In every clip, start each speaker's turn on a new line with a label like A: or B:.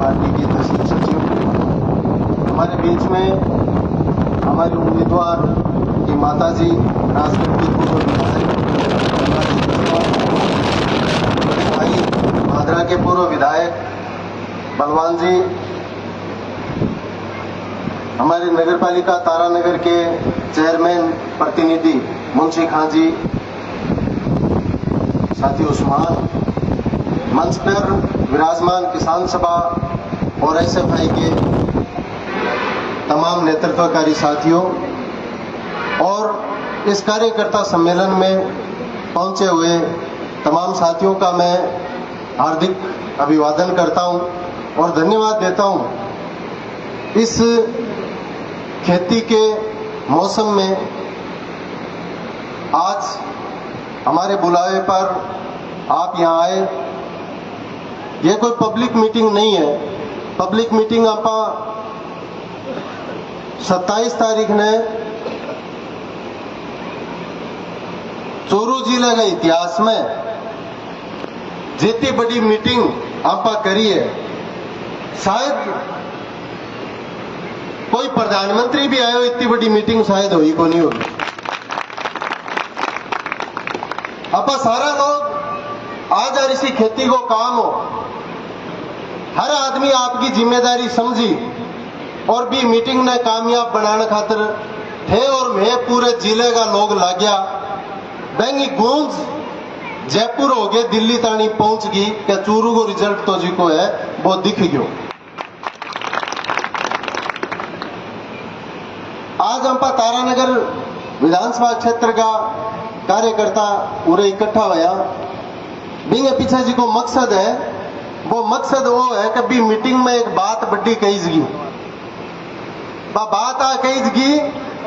A: Party के तहसील सचिव, हमारे बीच में हमारे उम्मीदवार की माताजी, राजगढ़ की पूर्व विधायक, भाई भादरा के पूर्व विधायक बलवान जी, हमारे नगर पालिका तारानगर के चेयरमैन प्रतिनिधि मुंशी खां जी, साथी उस्मान, मंच पर विराजमान किसान सभा और एसएफआई के तमाम नेतृत्वकारी साथियों और इस कार्यकर्ता सम्मेलन में पहुंचे हुए तमाम साथियों का मैं हार्दिक अभिवादन करता हूं और धन्यवाद देता हूं। इस खेती के मौसम में आज हमारे बुलावे पर आप यहां आए। ये कोई पब्लिक मीटिंग नहीं है। पब्लिक मीटिंग आप 27 तारीख ने चूरू जिले के इतिहास में जितनी बड़ी मीटिंग आप करी है, शायद कोई प्रधानमंत्री भी आयो इतनी बड़ी मीटिंग शायद हुई को नहीं होगी। आप सारा लोग आज और इसी खेती को काम हो, हर आदमी आपकी जिम्मेदारी समझी और भी मीटिंग ने कामयाब बनाने खातिर थे और मैं पूरे जिले का लोग लग गया। बैंगी गूंज जयपुर हो गए, दिल्ली तानी पहुंच गई क्या चूरू को रिजल्ट तो जी को है वो दिख गयो। आज हम तारानगर विधानसभा क्षेत्र का कार्यकर्ता पूरे इकट्ठा हुआ। बिंगे पीछे जी को मकसद है, वो मकसद वो है कि भी मीटिंग में एक बात बड़ी कहीजगी, बात आ कहीजगी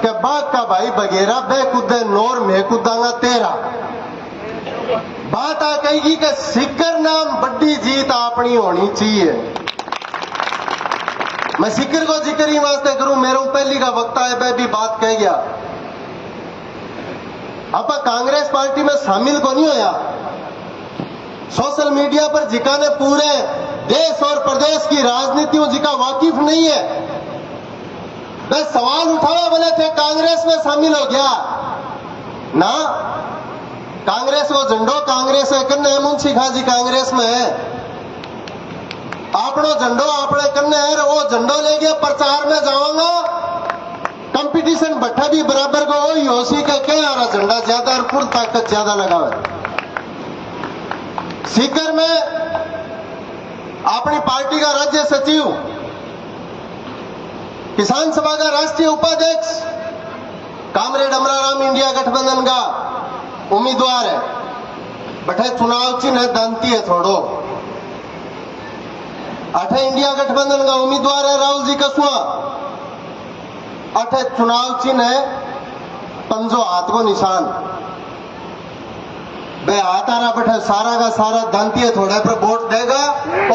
A: कि बाग का भाई बगेरा बे कुदे नोर मैं कुदांगा तेरा। बात आ कहेगी कि सिक्कर नाम बड़ी जीत अपनी होनी चाहिए। मैं सिक्कर को जिक्र ही वास्ते करूं, मेरे पहली का वक्ता है वह भी बात कह गया। आप कांग्रेस पार्टी में शामिल को नहीं होया। सोशल मीडिया पर जिका ने पूरे देश और प्रदेश की राजनीतियों जिका वाकिफ नहीं है, वह सवाल उठावा बोले थे कांग्रेस में शामिल हो गया ना। कांग्रेस को झंडो कांग्रेस है कन्ने मुंशी खां जी कांग्रेस में है, आपनो झंडो आपने कन्ने है, वो झंडो ले गया प्रचार में जाऊंगा। कंपटीशन बट्टा भी बराबर को हो योशी का क्या आ रहा, झंडा ज्यादा और पूर्ण ताकत ज्यादा लगा है। सीकर में अपनी पार्टी का राज्य सचिव, किसान सभा का राष्ट्रीय उपाध्यक्ष कामरेड अमराराम इंडिया गठबंधन का उम्मीदवार है। बटे चुनाव चिन्ह दांती है थोड़ो। अठे इंडिया गठबंधन का उम्मीदवार है राहुल जी कसुआ। अठे चुनाव चिन्ह है पंजो हाथ को निशान। बे हाथ आ रहा बैठे सारा का सारा दांतिया थोड़ा पर वोट देगा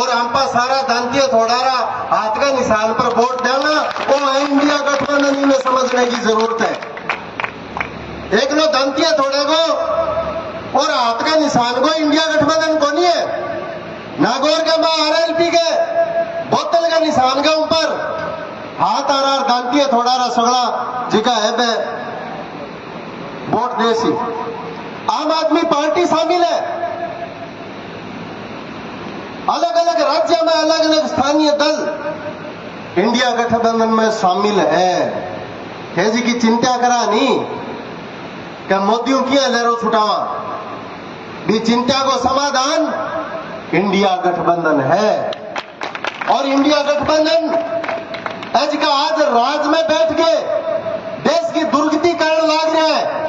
A: और हम सारा दांतिया थोड़ा रहा हाथ का निशान पर वोट देना। वो है इंडिया गठबंधन, इन्हें समझने की जरूरत है। एक नो दांतिया थोड़े को और हाथ का निशान को इंडिया गठबंधन को नहीं है। नागौर के मां आरएलपी के बोतल का निशान के ऊपर हाथ आ रहा दांतिया थोड़ा रहा सगड़ा जिका है बे वोट देसी। आम आदमी पार्टी शामिल है, अलग अलग राज्य में अलग अलग स्थानीय दल इंडिया गठबंधन में शामिल है। है जी की चिंता करा नहीं क्या मोदियों किया लहरों छुटावा भी चिंता को समाधान इंडिया गठबंधन है। और इंडिया गठबंधन आज का आज राज में बैठ के देश की दुर्गति कारण लाग रहा है।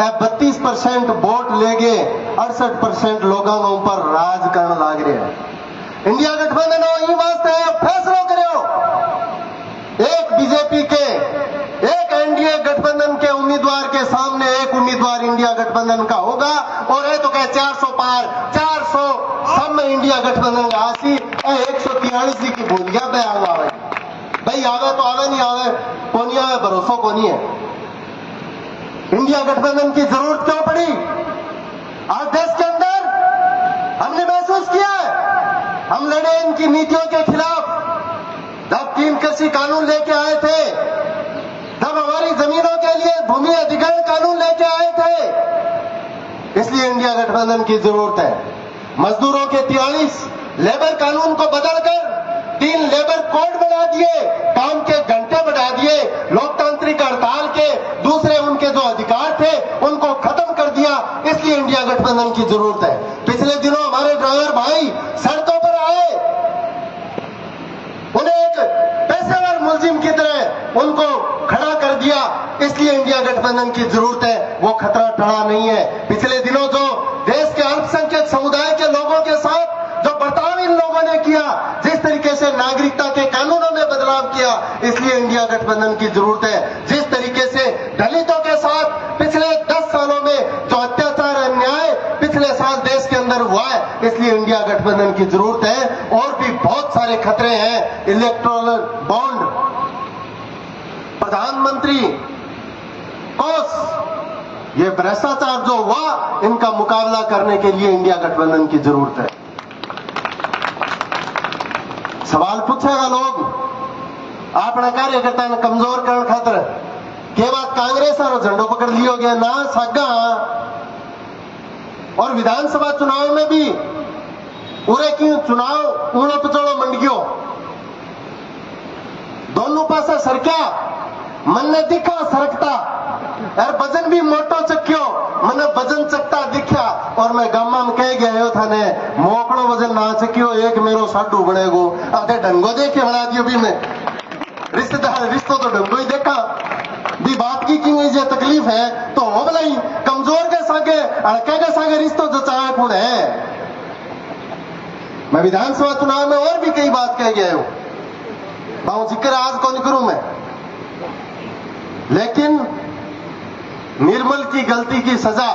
A: 32% वोट लेके 68% लोगों के ऊपर राज करने लाग रहे हैं। इंडिया गठबंधन ये वास्ते फैसला करो, एक बीजेपी के एक एनडीए गठबंधन के उम्मीदवार के सामने एक उम्मीदवार इंडिया गठबंधन का होगा और ये तो कहे 400 पार 400 सब में इंडिया गठबंधन का आसी 143 की बोलिया पे आवा भाई आवे तो आवे नहीं आवे को नहीं आवे भरोसा को नहीं है। इंडिया गठबंधन की जरूरत क्यों पड़ी? आज देश के अंदर हमने महसूस किया है हम लड़े इनकी नीतियों के खिलाफ। जब 3 कृषि कानून लेके आए थे, जब हमारी जमीनों के लिए भूमि अधिग्रहण कानून लेके आए थे, इसलिए इंडिया गठबंधन की जरूरत है। मजदूरों के 43 लेबर कानून को बदलकर 3 लेबर कोड बना दिए, काम के घंटे बढ़ा दिए, लोकतांत्रिक हड़ताल के दूसरे उनके जो अधिकार थे उनको खत्म कर दिया। इसलिए इंडिया गठबंधन की जरूरत है। पिछले दिनों हमारे ड्राइवर भाई सड़कों पर आए, उन्हें एक पेशेवर मुलजिम की तरह उनको खड़ा कर दिया। इसलिए इंडिया गठबंधन की जरूरत है। वो खतरा टला नहीं है। पिछले दिनों जो देश के अल्पसंख्यक समुदाय के लोगों के साथ जो बर्ताव इन लोगों ने किया, जिस तरीके से नागरिकता के कानूनों में बदलाव किया, इसलिए इंडिया गठबंधन की जरूरत है। जिस तरीके से दलितों के साथ पिछले 10 सालों में जो अत्याचार अन्याय पिछले साल देश के अंदर हुआ है, इसलिए इंडिया गठबंधन की जरूरत है। और भी बहुत सारे खतरे हैं। इलेक्टोरल बॉन्ड, प्रधानमंत्री कोष, ये भ्रष्टाचार जो हुआ, इनका मुकाबला करने के लिए इंडिया गठबंधन की जरूरत है। सवाल पूछेगा लोग, अपना कार्यकर्ता ने कमजोर करने खातर के बात कांग्रेस और झंडो पकड़ लियो गया ना सागा। और विधानसभा चुनाव में भी पूरे की चुनाव ऊणो पचोड़ो मंडियो, दोनों पासा सरक्या, मन ने दिखा सरकता, और वजन भी मोटो चक्यो, मैंने वजन चकता दिखा। और मैं गामा में कह गया था ने मोकड़ो वजन ना चक्यो, एक मेरो साडू बनेगो, आधे ढंगो देखे बना दियो। भी मैं रिश्तेदार रिश्तों तो ढंगो ही देखा भी, बात की ये तकलीफ है तो हो भलाई कमजोर के सागे अड़के के सागे रिश्तों जचाया कौन है। मैं विधानसभा चुनाव में और भी कई बात कह गया हूं, बाहू जिक्र आज कौन करूं मैं, लेकिन निर्मल की गलती की सजा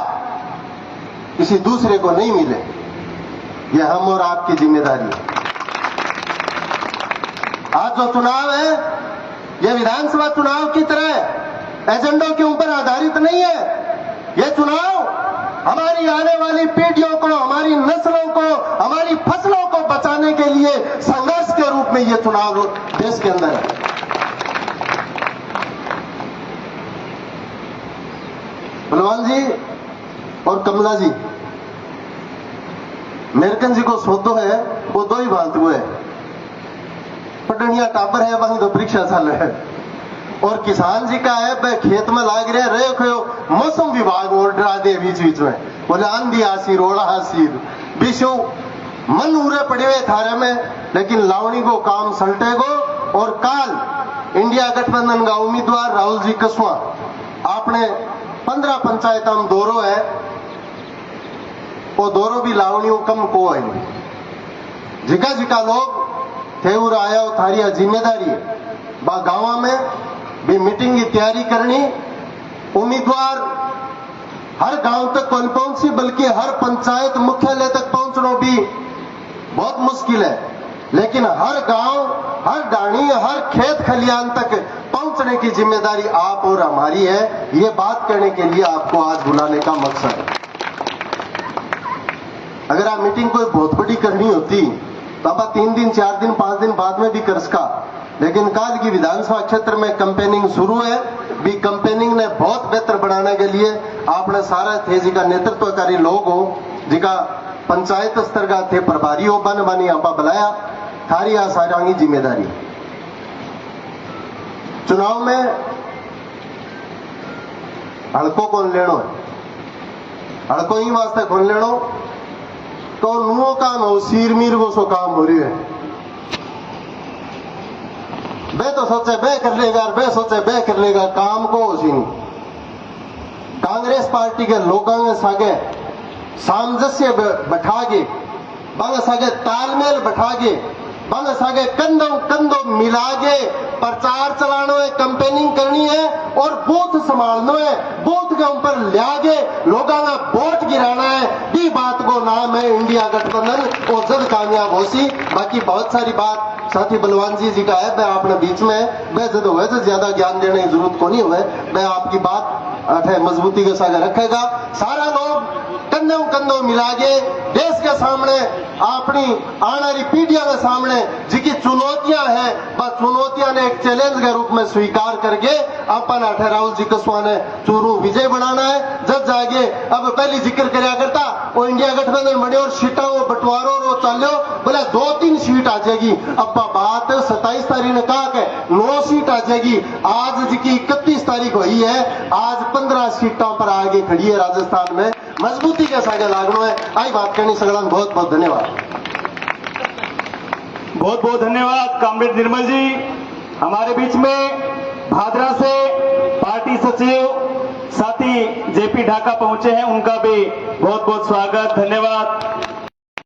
A: किसी दूसरे को नहीं मिले, यह हम और आपकी जिम्मेदारी है। आज जो चुनाव है, यह विधानसभा चुनाव की तरह एजेंडों के ऊपर आधारित नहीं है। यह चुनाव हमारी आने वाली पीढ़ियों को, हमारी नस्लों को, हमारी फसलों को बचाने के लिए संघर्ष के रूप में यह चुनाव देश के अंदर है। बलवान जी और कमला जी, मेरकन जी को सौदो है, वो 2 ही बात हुए, पटनिया टाबर है, वहीं तो परीक्षा चाल है। और किसान जी का है, वह खेत में लाग रहे खो, मौसम विभाग और डरा दे बीच बीच में, बोले आंधी आसीर ओड़ा आसीर विशु मन उरे पड़े हुए थारे में, लेकिन लावणी को काम सलटेगो। और काल इंडिया गठबंधन का उम्मीदवार राहुल जी कसवा आपने 15 पंचायत में दौरो है, वो दौरो भी लावणियों कम को है। जिका जिका लोग थे उर आया हो, थारी जिम्मेदारी है बा गांव में भी मीटिंग की तैयारी करनी। उम्मीदवार हर गांव तक कौन पहुंची, बल्कि हर पंचायत मुख्यालय तक पहुंचना भी बहुत मुश्किल है, लेकिन हर गांव, हर डाणी, हर खेत खलियान तक पहुंचने की जिम्मेदारी आप और हमारी है। ये बात करने के लिए आपको आज बुलाने का मकसद है। अगर आप मीटिंग कोई बहुत बड़ी करनी होती तो आप 3 दिन, 4 दिन, 5 दिन बाद में भी कर सका, लेकिन काल की विधानसभा क्षेत्र में कैंपेनिंग शुरू है। भी कैंपेनिंग ने बहुत बेहतर बनाने के लिए आपने सारा थे जी का नेतृत्वकारी लोग हो, जिका पंचायत स्तर का थे प्रभारी हो, बन बनी आपा बुलाया, थारी आ सारांगी जिम्मेदारी। चुनाव में हड़को कौन लेनो है, हड़को ही वास्ते कौन लेनो तो नुओ काम हो, सीर मीर वो सो काम हो रही है। बे तो सोचे बे कर लेगा, बे सोचे बे कर लेगा, काम को हो सी। कांग्रेस पार्टी के लोगों ने सागे सामंजस्य बैठा के, बंग सागे तालमेल बैठा के, बंग सागे कंधों कंधों मिला के प्रचार चलाना है, कैंपेनिंग करनी है और बूथ संभालना है, बूथ के ऊपर लिया लोगों का वोट गिराना है। भी बात को नाम है इंडिया गठबंधन और जल्द कामयाब हो सी। बाकी बहुत सारी बात साथी बलवान जी का है, मैं अपने बीच में मैं जब हुए तो ज्यादा ज्ञान देने की जरूरत को नहीं हुए, मैं आपकी बात मजबूती के साथ रखेगा। सारा लोग कंधों कंधों मिला के देश के सामने अपनी आने वाली पीढ़ियों के सामने जिकी चुनौतियां हैं बस चुनौतियां ने एक चैलेंज के रूप में स्वीकार करके अपन अठे राहुल जी कसवा ने चूरू विजय बनाना है। जब जागे अब पहली जिक्र करया करता वो इंडिया गठबंधन बने और सीटा वो बंटवारो रो चालो बोले 2-3 सीट आ जाएगी। अब बात 27 तारीख ने कहा कि 9 सीट आ जाएगी। आज जिकी 31 तारीख हुई है आज 15 सीटों पर आगे खड़ी है राजस्थान में मजबूती के साथ लागनो है। आई बात करनी सगला बहुत बहुत धन्यवाद।
B: बहुत बहुत धन्यवाद कॉमरेड निर्मल जी। हमारे बीच में भादरा से पार्टी सचिव साथी जेपी ढाका पहुंचे हैं, उनका भी बहुत बहुत स्वागत धन्यवाद।